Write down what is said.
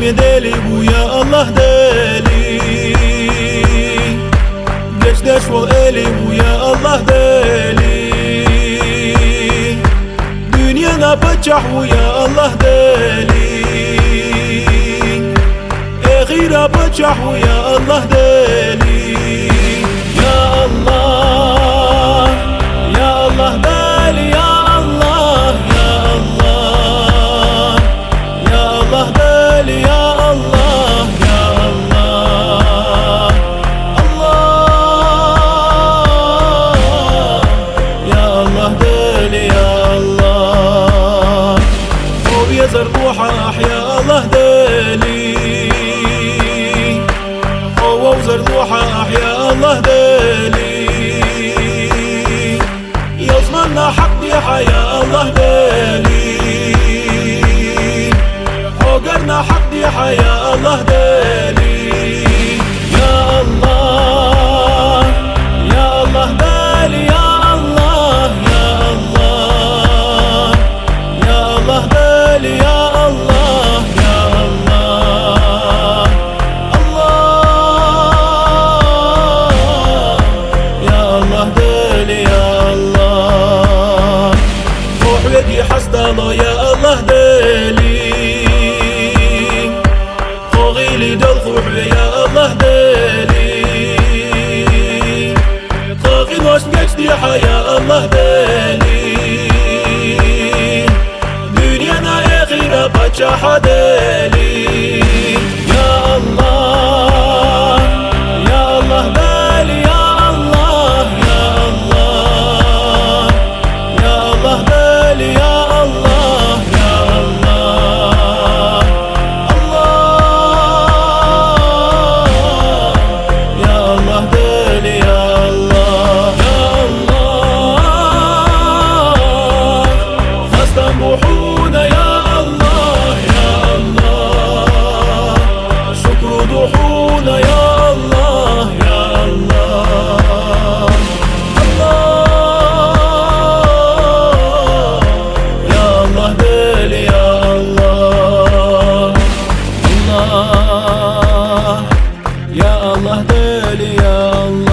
mi deli bu ya Allah deli. Geç deşvol eli bu ya Allah deli. Dünyana paçah bu ya Allah deli. Eğira paçah bu ya Allah deli. Ya Allah, ya Allah deli ya Allah, ya Allah, ya Allah deli ya Allah, ya Allah, Allah, ya Allah deli ya Allah. هو بيزر روحه أحيا الله دلي. هو وزر روحه أحيا الله دلي. يضمننا حق يا حيا الله دلي. حقرنا حق يا حيا الله دلي. يا الله، يا الله دلي يا الله، يا الله، يا الله دلي يا الله، يا الله، الله، يا الله دلي يا الله. روح يدي حسد الله يا الله دلي. خوغيلي دل خوح يا الله دلي. خوغي نوش geçti يا الله دلي. دنيانا اخيرا بچاح دلي. يا الله، يا الله دلي يا الله، يا الله، يا الله دلي يا الله، يا الله، الله، يا الله دلي يا الله، يا الله. خستم روحونا يا الله، يا الله. شكر ضحونا يا الله، يا الله، الله، يا الله دلي يا الله، الله، يا الله دلي يا الله.